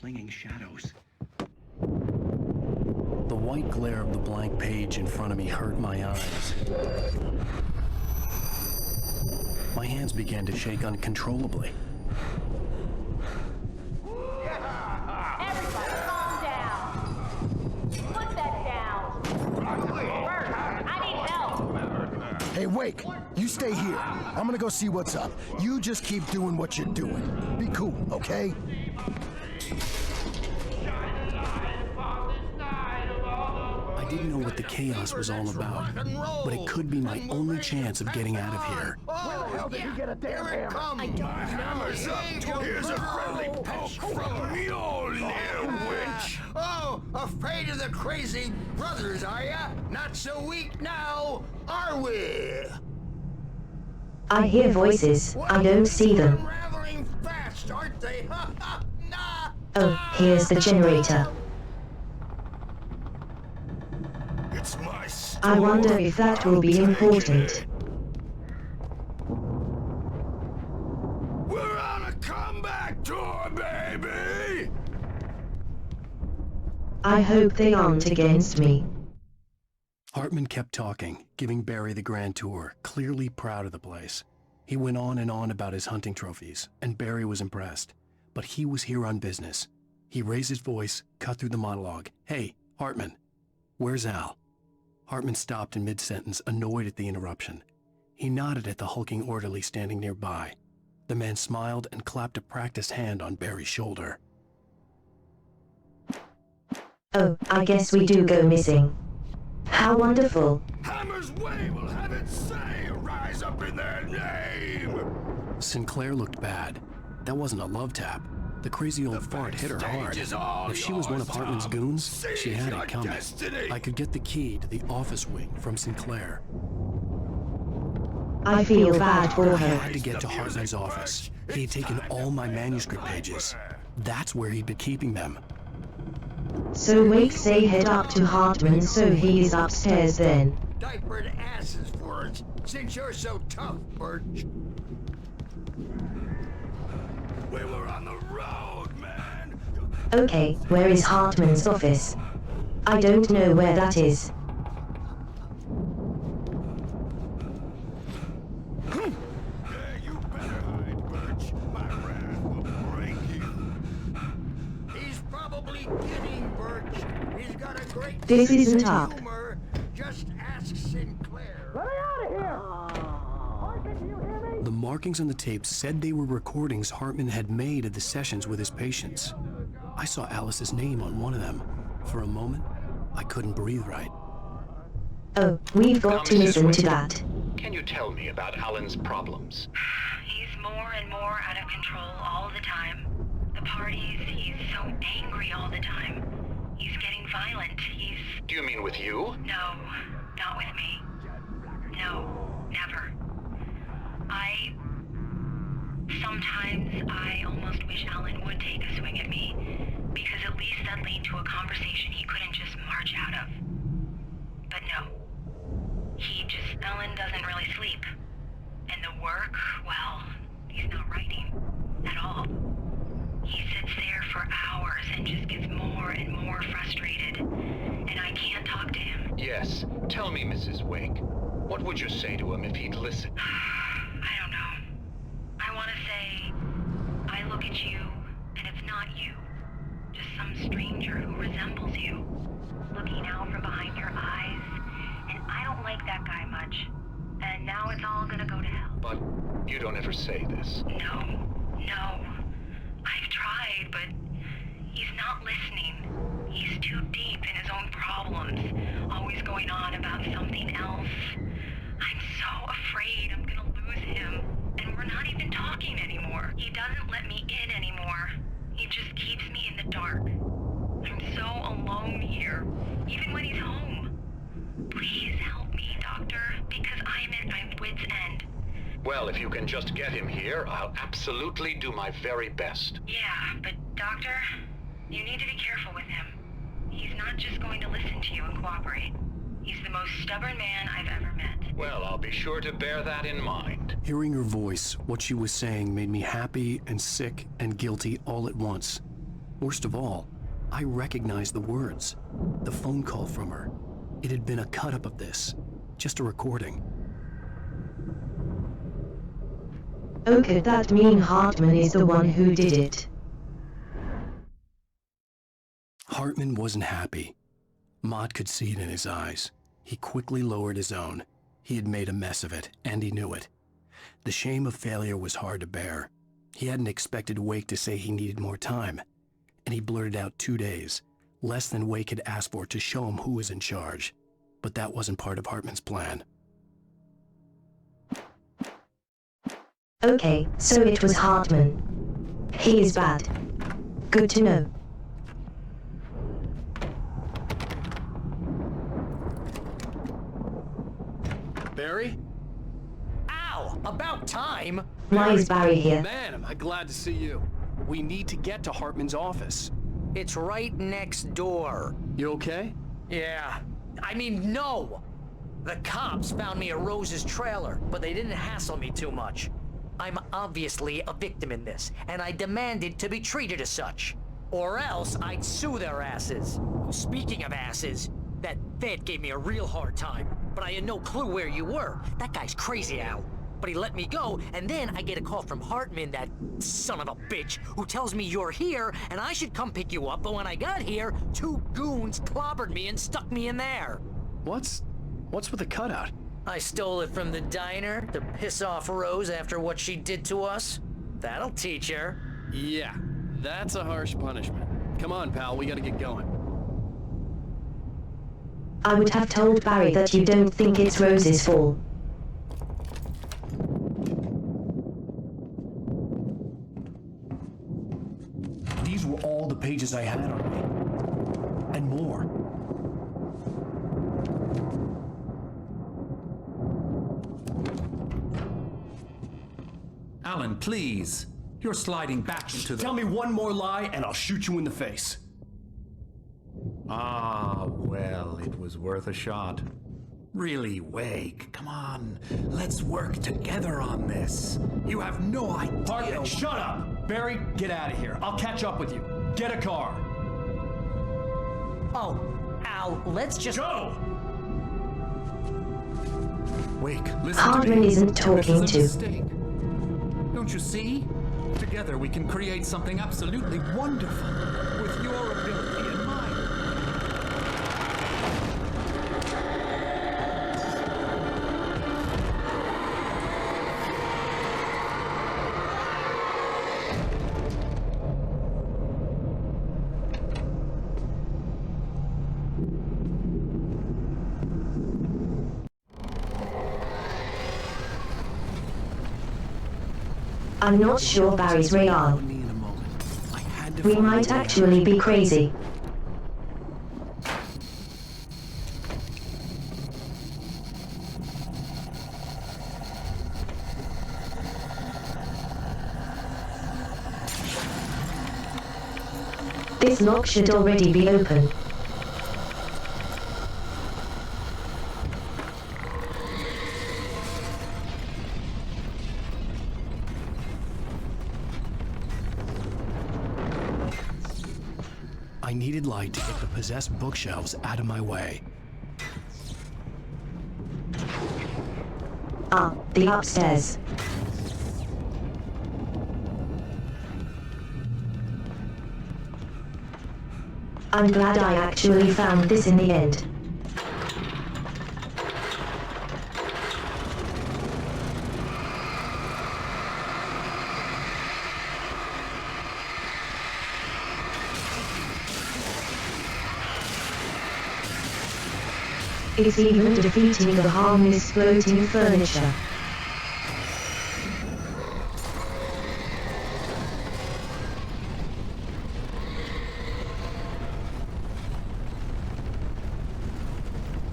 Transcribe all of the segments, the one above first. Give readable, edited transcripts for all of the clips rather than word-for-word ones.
clinging shadows. The white glare of the blank page in front of me hurt my eyes. My hands began to shake uncontrollably. Everybody calm down. Put that down. Bert, I need help. Hey, Wake, you stay here. I'm gonna go see what's up. You just keep doing what you're doing. Be cool, okay? I didn't know what the chaos was all about, but it could be my only chance of getting out of here. Where the hell did you get a damn hammer? I don't know. Hammer's up. Here's a friendly poke from Mjolnir, witch. Oh, afraid of the crazy brothers, are ya? Not so weak now, are we? I hear voices. I don't see them. Unraveling fast, aren't they? Nah. Oh, here's the generator. It's my I wonder if that will be important. We're on a comeback tour, baby! I hope they aren't against me. Hartman kept talking, giving Barry the grand tour, clearly proud of the place. He went on and on about his hunting trophies, and Barry was impressed. But he was here on business. He raised his voice, cut through the monologue. Hey, Hartman, where's Al? Hartman stopped in mid-sentence, annoyed at the interruption. He nodded at the hulking orderly standing nearby. The man smiled and clapped a practiced hand on Barry's shoulder. Oh, I guess we do go missing. How wonderful. Hammer's Way will have its say rise up in their name! Sinclair looked bad. That wasn't a love tap. The crazy old fart hit her hard. If she was one of Hartman's goons, she had it coming. I could get the key to the office wing from Sinclair. I feel bad for I her. had to get to Hartman's office. He had taken all my manuscript pages. That's where he'd been keeping them. So Wake say head up to Hartman, so he's upstairs then. Diapered asses for us, since you're so tough, Birch. We were on the road, man! Okay, where is Hartman's office? I don't know where that is. Yeah, you better hide, Birch. My wrath will break you. He's probably kidding, Birch. He's got a great This sense isn't of up. humor. Just ask Sinclair. Let me out of here! Hartman, you hear me? The markings on the tape said they were recordings Hartman had made of the sessions with his patients. I saw Alice's name on one of them. For a moment, I couldn't breathe right. Oh, we've got to listen to that. Can you tell me about Alan's problems? He's more and more out of control all the time. The parties, he's so angry all the time. He's getting violent. Do you mean with you? No, not with me. No, never. Sometimes I almost wish Alan would take a swing at me, because at least that lead to a conversation he couldn't just march out of. But no. Alan doesn't really sleep. And the work, well, he's not writing at all. He sits there for hours and just gets more and more frustrated. And I can't talk to him. Yes. Tell me, Mrs. Wake. What would you say to him if he'd listen? I don't know. I want to say, I look at you, and it's not you. Just some stranger who resembles you. Looking out from behind your eyes. And I don't like that guy much. And now it's all gonna go to hell. But you don't ever say this. No. I've tried, but he's not listening. He's too deep in his own problems, always going on about something else. I'm so afraid I'm gonna lose him, and we're not even talking anymore. He doesn't let me in anymore. He just keeps me in the dark. I'm so alone here, even when he's home. Please help me, Doctor, because I'm at my wit's end. Well, if you can just get him here, I'll absolutely do my very best. Yeah, but Doctor, you need to be careful with him. He's not just going to listen to you and cooperate. He's the most stubborn man I've ever met. Well, I'll be sure to bear that in mind. Hearing her voice, what she was saying made me happy and sick and guilty all at once. Worst of all, I recognized the words. The phone call from her. It had been a cut-up of this. Just a recording. Oh, could that mean Hartman is the one who did it? Hartman wasn't happy. Mott could see it in his eyes. He quickly lowered his own. He had made a mess of it, and he knew it. The shame of failure was hard to bear. He hadn't expected Wake to say he needed more time, and he blurted out 2 days, less than Wake had asked for to show him who was in charge. But that wasn't part of Hartman's plan. Okay, so it was Hartman. He is bad. Good to know. Barry? Ow! About time! Why is Barry here? Man, am I glad to see you. We need to get to Hartman's office. It's right next door. You okay? Yeah. I mean, no! The cops found me at Rose's trailer, but they didn't hassle me too much. I'm obviously a victim in this, and I demanded to be treated as such. Or else I'd sue their asses. Speaking of asses, that Fed gave me a real hard time, but I had no clue where you were. That guy's crazy, Al. But he let me go, and then I get a call from Hartman, that son of a bitch, who tells me you're here, and I should come pick you up, but when I got here, 2 goons clobbered me and stuck me in there. What's with the cutout? I stole it from the diner to piss off Rose after what she did to us. That'll teach her. Yeah, that's a harsh punishment. Come on, pal, we gotta get going. I would have told Barry that you don't think it's Rose's fault. These were all the pages I had on me. And more. Alan, please. You're sliding back into the... Tell me one more lie and I'll shoot you in the face. Ah, well, it was worth a shot. Really, Wake, come on. Let's work together on this. You have no idea... Hartman, shut up! Barry, get out of here. I'll catch up with you. Get a car. Oh, Al, let's just... Go! Wake, listen Hartman to me. isn't talking This to. is a mistake. Don't you see? Together we can create something absolutely wonderful. With your ability in mind. I'm not sure Barry's real. We might actually be crazy. This lock should already be open. I needed light to get the possessed bookshelves out of my way. Ah, the upstairs. I'm glad I actually found this in the end. It's even defeating the harmless floating furniture.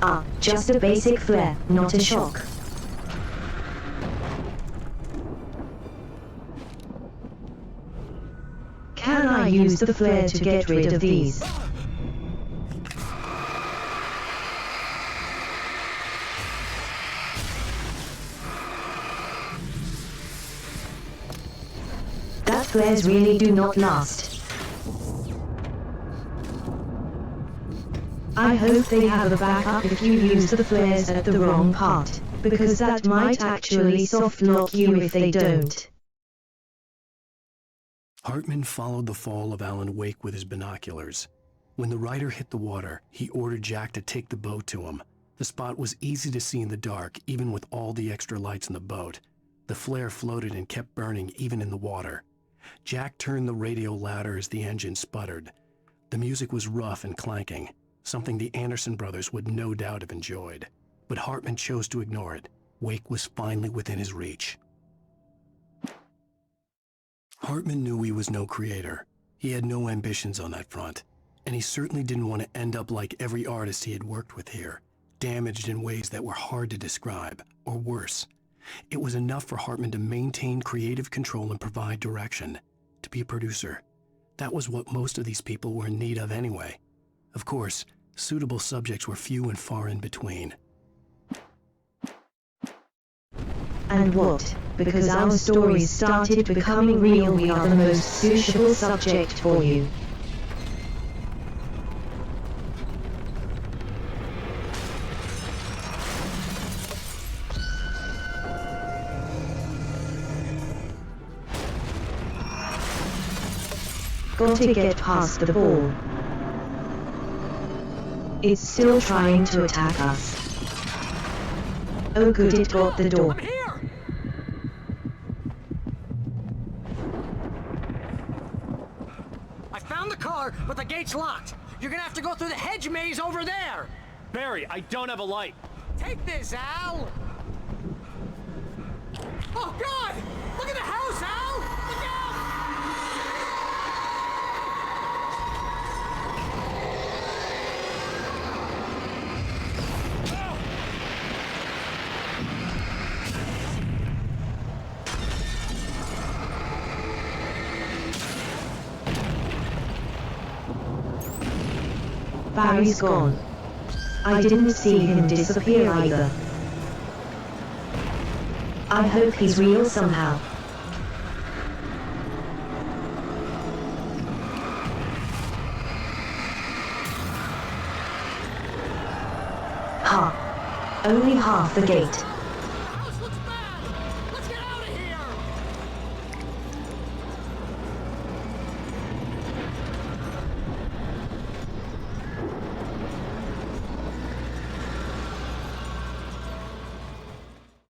Ah, just a basic flare, not a shock. Can I use the flare to get rid of these? That flares really do not last. I hope they have a backup if you use the flares at the wrong part, because that might actually soft lock you if they don't. Hartman followed the fall of Alan Wake with his binoculars. When the rider hit the water, he ordered Jack to take the boat to him. The spot was easy to see in the dark, even with all the extra lights in the boat. The flare floated and kept burning even in the water. Jack turned the radio louder as the engine sputtered. The music was rough and clanking, something the Anderson brothers would no doubt have enjoyed. But Hartman chose to ignore it. Wake was finally within his reach. Hartman knew he was no creator. He had no ambitions on that front, and he certainly didn't want to end up like every artist he had worked with here, damaged in ways that were hard to describe, or worse. It was enough for Hartman to maintain creative control and provide direction, to be a producer. That was what most of these people were in need of anyway. Of course, suitable subjects were few and far in between. And what? Because our stories started becoming real, we are the most suitable subject for you. Gotta get past the ball. It's still trying to attack us. Oh good, it got the door. I'm here! I found the car, but the gate's locked. You're gonna have to go through the hedge maze over there. Barry, I don't have a light. Take this, Al! Oh, God! Look at the house, Al! Look out! Barry's gone. I didn't see him disappear either. I hope he's real somehow. Only half the gate.